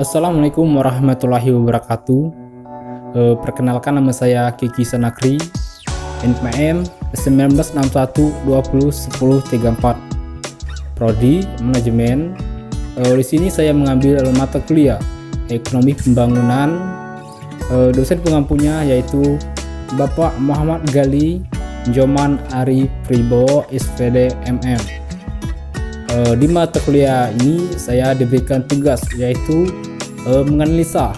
Assalamualaikum warahmatullahi wabarakatuh. Perkenalkan, nama saya Kiki Sanakri, NPM 1961201034, Prodi Manajemen. Di sini saya mengambil mata kuliah Ekonomi Pembangunan. Dosen pengampunya yaitu Bapak Muhammad Gali Joman Ari Pribowo, SPD MM. Di mata kuliah ini saya diberikan tugas yaitu menganalisa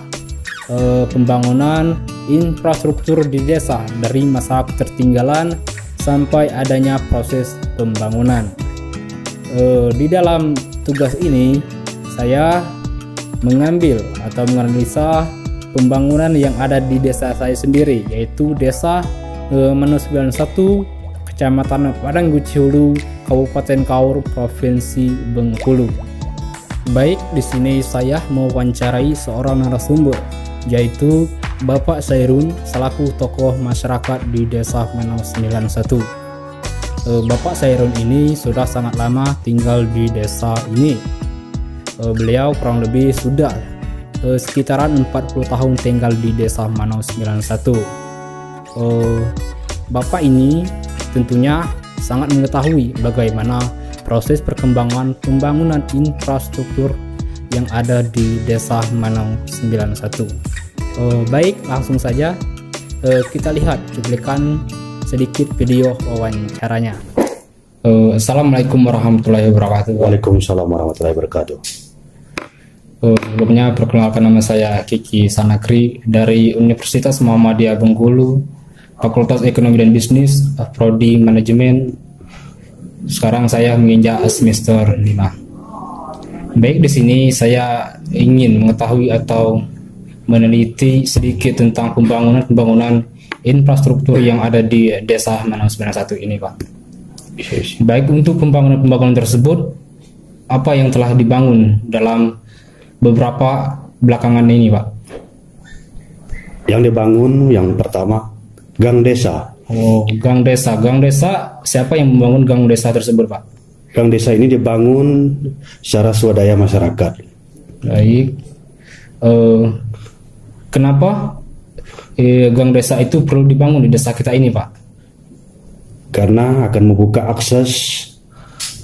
pembangunan infrastruktur di desa dari masa ketertinggalan sampai adanya proses pembangunan. Di dalam tugas ini saya mengambil atau menganalisa pembangunan yang ada di desa saya sendiri, yaitu desa Mano 91, Kecamatan Padangguci Hulu, Kabupaten Kaur, Provinsi Bengkulu. Baik, di sini saya mewawancarai seorang narasumber, yaitu Bapak Sairun selaku tokoh masyarakat di Desa Mano 91. Bapak Sairun ini sudah sangat lama tinggal di desa ini. Beliau kurang lebih sudah sekitaran 40 tahun tinggal di Desa Mano 91. Bapak ini tentunya sangat mengetahui bagaimana proses perkembangan pembangunan infrastruktur yang ada di Desa Mano 91. Baik, langsung saja kita lihat cuplikan sedikit video wawancaranya. Assalamualaikum warahmatullahi wabarakatuh. Waalaikumsalam warahmatullahi wabarakatuh. Sebelumnya perkenalkan, nama saya Kiki Sanakri dari Universitas Muhammadiyah Bengkulu, Fakultas Ekonomi dan Bisnis, Prodi Manajemen. Sekarang saya menginjak semester 5. Baik, di sini saya ingin mengetahui atau meneliti sedikit tentang pembangunan infrastruktur yang ada di Desa Mano 91 ini, Pak. Baik, untuk pembangunan tersebut, apa yang telah dibangun dalam beberapa belakangan ini, Pak? Yang dibangun yang pertama gang desa. Oh, gang desa. Gang desa, siapa yang membangun gang desa tersebut, Pak? Gang desa ini dibangun secara swadaya masyarakat. Baik. Kenapa gang desa itu perlu dibangun di desa kita ini, Pak? Karena akan membuka akses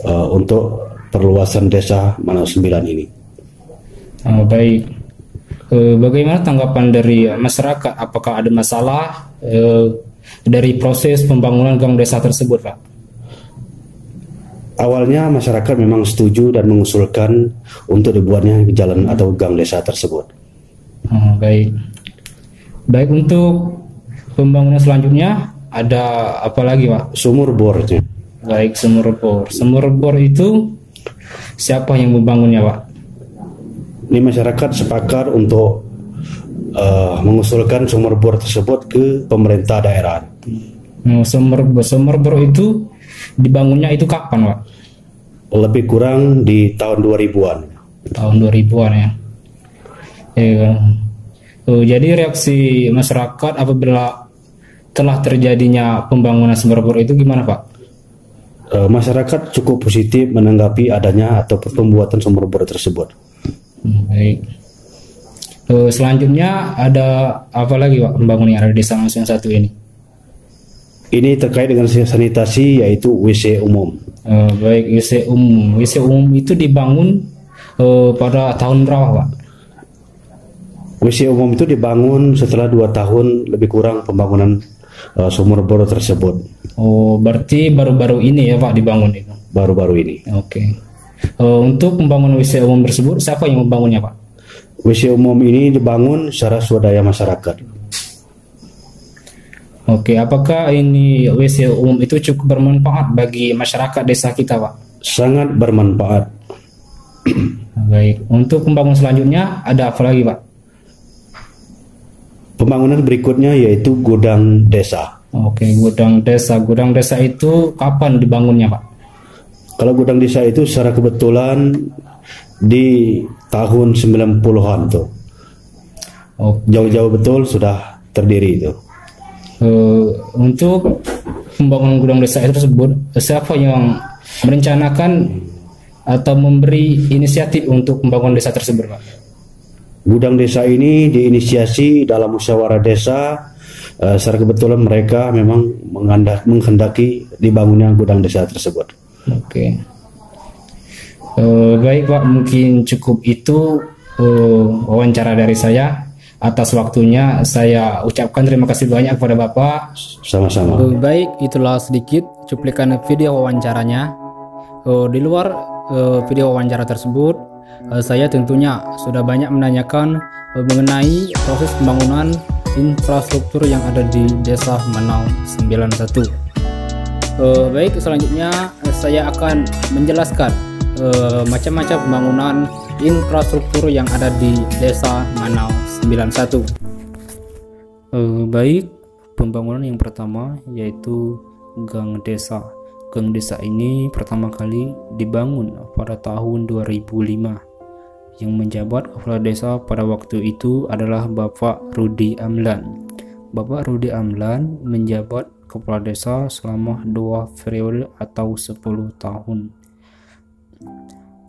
untuk perluasan Desa Mano 9 ini. Baik. Bagaimana tanggapan dari masyarakat? Apakah ada masalah dari proses pembangunan gang desa tersebut, Pak? Awalnya masyarakat memang setuju dan mengusulkan untuk dibuatnya jalan atau gang desa tersebut. Baik. Baik, untuk pembangunan selanjutnya ada apa lagi, Pak? Sumur bornya. Baik, sumur bor. Sumur bor itu siapa yang membangunnya, Pak? Ini masyarakat sepakat untuk mengusulkan sumur bor tersebut ke pemerintah daerah. Sumur bor itu dibangunnya itu kapan, Pak? Lebih kurang di tahun 2000-an. Tahun 2000-an ya. Jadi reaksi masyarakat apabila telah terjadinya pembangunan sumur bor itu gimana, Pak? Masyarakat cukup positif menanggapi adanya atau pembuatan sumur bor tersebut. Baik. Selanjutnya ada apa lagi, Pak, pembangunan yang ada di Desa Mano 91 ini? Ini terkait dengan sanitasi, yaitu WC umum. Baik, WC umum. WC umum itu dibangun pada tahun berapa, Pak? WC umum itu dibangun setelah 2 tahun lebih kurang pembangunan sumur bor tersebut. Oh, berarti baru-baru ini ya, Pak, dibangun itu? Baru-baru ini. Oke. Untuk pembangunan WC umum tersebut, siapa yang membangunnya, Pak? WC umum ini dibangun secara swadaya masyarakat. Oke, apakah ini WC umum itu cukup bermanfaat bagi masyarakat desa kita, Pak? Sangat bermanfaat. Baik, untuk pembangunan selanjutnya ada apa lagi, Pak? Pembangunan berikutnya yaitu gudang desa. Oke, gudang desa. Gudang desa itu kapan dibangunnya, Pak? Kalau gudang desa itu secara kebetulan di tahun 90-an tuh. Jauh-jauh betul sudah terdiri itu. Untuk pembangunan gudang desa tersebut, siapa yang merencanakan atau memberi inisiatif untuk pembangunan desa tersebut, Pak? Gudang desa ini diinisiasi dalam musyawarah desa. Secara kebetulan mereka memang menghendaki dibangunnya gudang desa tersebut. Oke. Baik Pak, mungkin cukup itu wawancara dari saya. Atas waktunya saya ucapkan terima kasih banyak kepada Bapak. Sama-sama. Baik, itulah sedikit cuplikan video wawancaranya. Di luar video wawancara tersebut, saya tentunya sudah banyak menanyakan mengenai proses pembangunan infrastruktur yang ada di Desa Manau 91. Baik, selanjutnya saya akan menjelaskan macam-macam pembangunan infrastruktur yang ada di Desa Manau 91. Baik, pembangunan yang pertama yaitu gang desa. Gang desa ini pertama kali dibangun pada tahun 2005. Yang menjabat kepala desa pada waktu itu adalah Bapak Rudi Amlan. Bapak Rudi Amlan menjabat kepala desa selama 2 periode atau 10 tahun.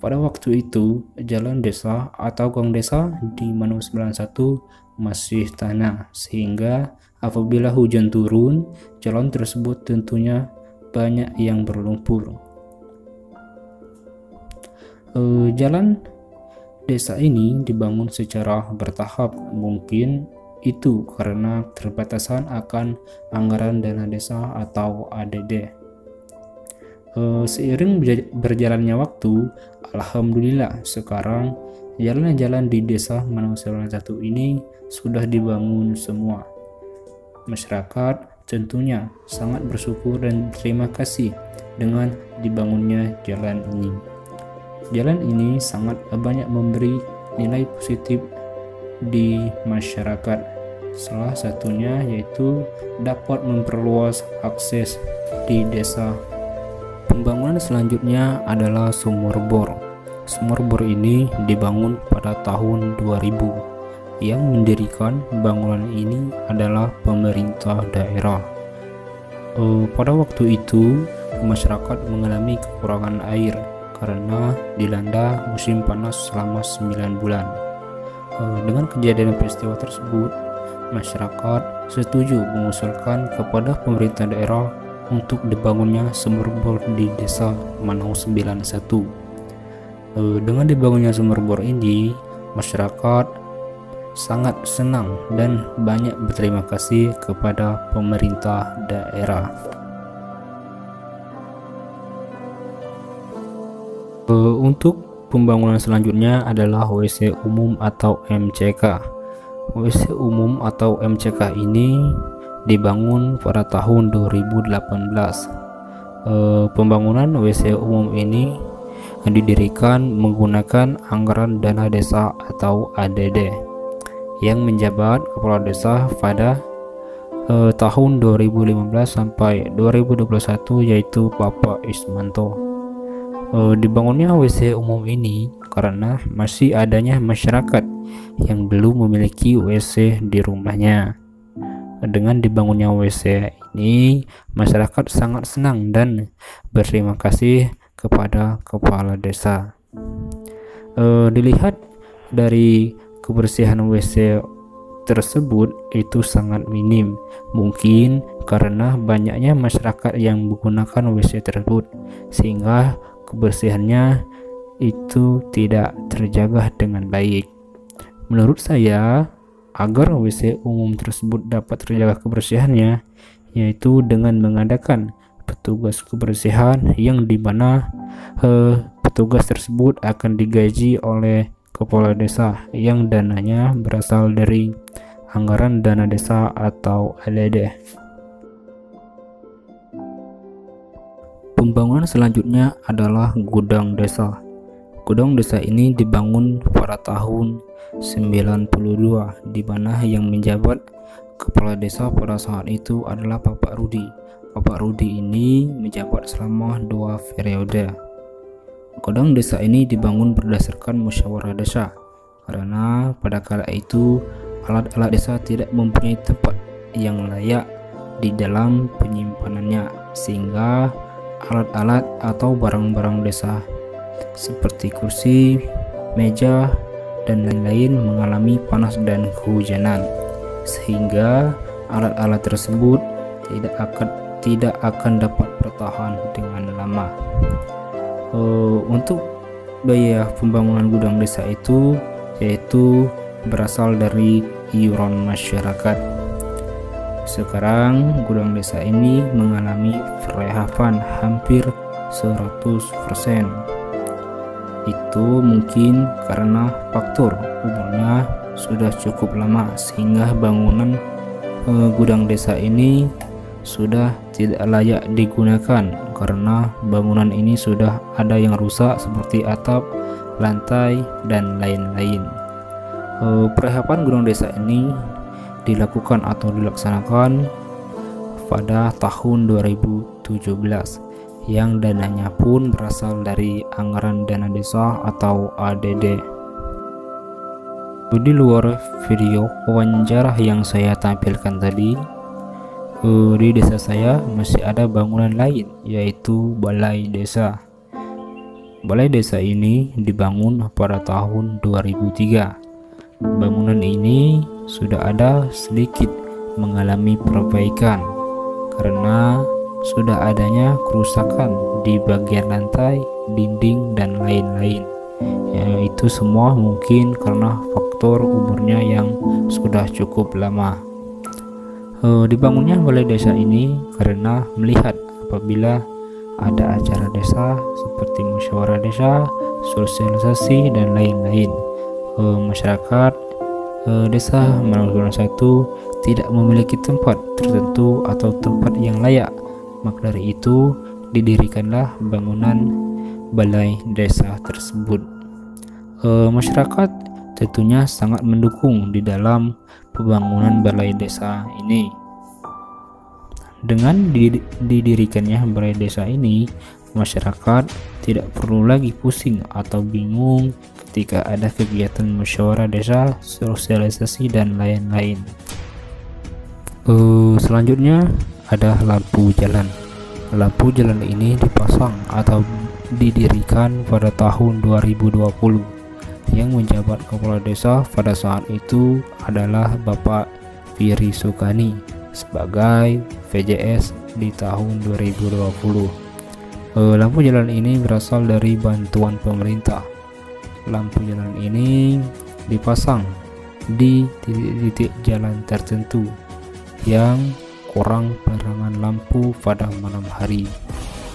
Pada waktu itu, jalan desa atau gang desa di Manau 91 masih tanah, sehingga apabila hujan turun, jalan tersebut tentunya banyak yang berlumpur. Jalan desa ini dibangun secara bertahap, mungkin itu karena keterbatasan akan anggaran dana desa atau ADD. Seiring berjalannya waktu, alhamdulillah sekarang jalan-jalan di Desa Manau 91 ini sudah dibangun semua. Masyarakat tentunya sangat bersyukur dan terima kasih dengan dibangunnya jalan ini. Jalan ini sangat banyak memberi nilai positif di masyarakat. Salah satunya yaitu dapat memperluas akses di desa. Pembangunan selanjutnya adalah sumur bor. Sumur bor ini dibangun pada tahun 2000. Yang mendirikan bangunan ini adalah pemerintah daerah. Pada waktu itu, masyarakat mengalami kekurangan air karena dilanda musim panas selama 9 bulan. Dengan kejadian peristiwa tersebut, masyarakat setuju mengusulkan kepada pemerintah daerah untuk dibangunnya sumur bor di Desa Manau 91. Dengan dibangunnya sumur bor ini, masyarakat sangat senang dan banyak berterima kasih kepada pemerintah daerah. Untuk pembangunan selanjutnya adalah WC umum atau MCK. WC umum atau MCK ini dibangun pada tahun 2018. Pembangunan WC umum ini didirikan menggunakan anggaran dana desa atau ADD. Yang menjabat kepala desa pada tahun 2015 sampai 2021 yaitu Bapak Ismanto. Dibangunnya WC umum ini karena masih adanya masyarakat yang belum memiliki WC di rumahnya. Dengan dibangunnya WC ini, masyarakat sangat senang dan berterima kasih kepada kepala desa. Dilihat dari kebersihan WC tersebut itu sangat minim, mungkin karena banyaknya masyarakat yang menggunakan WC tersebut sehingga kebersihannya itu tidak terjaga dengan baik. Menurut saya, agar WC umum tersebut dapat terjaga kebersihannya, yaitu dengan mengadakan petugas kebersihan yang dimana petugas tersebut akan digaji oleh kepala desa yang dananya berasal dari anggaran dana desa atau ADD. Pembangunan selanjutnya adalah gudang desa. Gudang desa ini dibangun pada tahun 92, di mana yang menjabat kepala desa pada saat itu adalah Bapak Rudi. Bapak Rudi ini menjabat selama 2 periode. Gudang desa ini dibangun berdasarkan musyawarah desa karena pada kala itu alat-alat desa tidak mempunyai tempat yang layak di dalam penyimpanannya, sehingga alat-alat atau barang-barang desa seperti kursi, meja, dan lain-lain mengalami panas dan kehujanan, sehingga alat-alat tersebut tidak akan dapat bertahan dengan lama. Untuk biaya pembangunan gudang desa itu yaitu berasal dari iuran masyarakat. Sekarang gudang desa ini mengalami perehapan hampir 100%. Itu mungkin karena faktor umurnya sudah cukup lama, sehingga bangunan gudang desa ini sudah tidak layak digunakan karena bangunan ini sudah ada yang rusak seperti atap, lantai, dan lain-lain. Perehapan gudang desa ini dilakukan atau dilaksanakan pada tahun 2017 yang dananya pun berasal dari anggaran dana desa atau ADD. Di luar video wawancara yang saya tampilkan tadi, di desa saya masih ada bangunan lain, yaitu balai desa. Balai desa ini dibangun pada tahun 2003. Bangunan ini sudah ada sedikit mengalami perbaikan karena sudah adanya kerusakan di bagian lantai, dinding, dan lain-lain. Itu semua mungkin karena faktor umurnya yang sudah cukup lama. Dibangunnya balai desa ini karena melihat apabila ada acara desa seperti musyawarah desa, sosialisasi, dan lain-lain, masyarakat desa Manado satu tidak memiliki tempat tertentu atau tempat yang layak. Maka dari itu didirikanlah bangunan balai desa tersebut. Masyarakat tentunya sangat mendukung di dalam pembangunan balai desa ini. Dengan didirikannya balai desa ini, masyarakat tidak perlu lagi pusing atau bingung ketika ada kegiatan musyawarah desa, sosialisasi, dan lain-lain. Selanjutnya ada lampu jalan. Lampu jalan ini dipasang atau didirikan pada tahun 2020. Yang menjabat kepala desa pada saat itu adalah Bapak Firi Sukani sebagai VJS di tahun 2020. Lampu jalan ini berasal dari bantuan pemerintah. Lampu jalan ini dipasang di titik-titik jalan tertentu yang kurang penerangan lampu pada malam hari.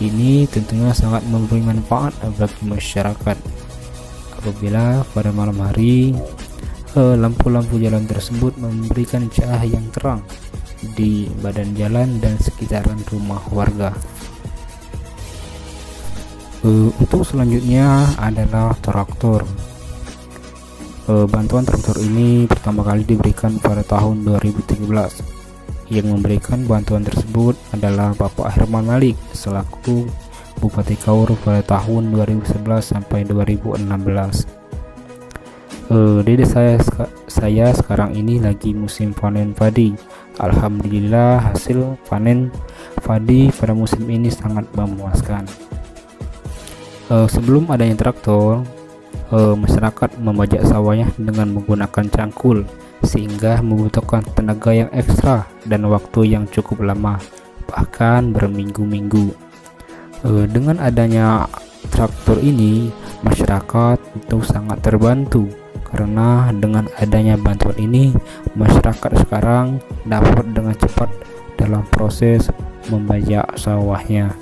Ini tentunya sangat memberi manfaat bagi masyarakat. Apabila pada malam hari lampu-lampu jalan tersebut memberikan cahaya yang terang di badan jalan dan sekitaran rumah warga. Untuk selanjutnya adalah traktor. Bantuan traktor ini pertama kali diberikan pada tahun 2013. Yang memberikan bantuan tersebut adalah Bapak Herman Malik selaku Bupati Kaur pada tahun 2011 sampai 2016. Di desa saya sekarang ini lagi musim panen padi. Alhamdulillah hasil panen padi pada musim ini sangat memuaskan. Sebelum adanya traktor, masyarakat membajak sawahnya dengan menggunakan cangkul, sehingga membutuhkan tenaga yang ekstra dan waktu yang cukup lama, bahkan berminggu-minggu. Dengan adanya traktor ini, masyarakat itu sangat terbantu karena dengan adanya bantuan ini, masyarakat sekarang dapat dengan cepat dalam proses membajak sawahnya.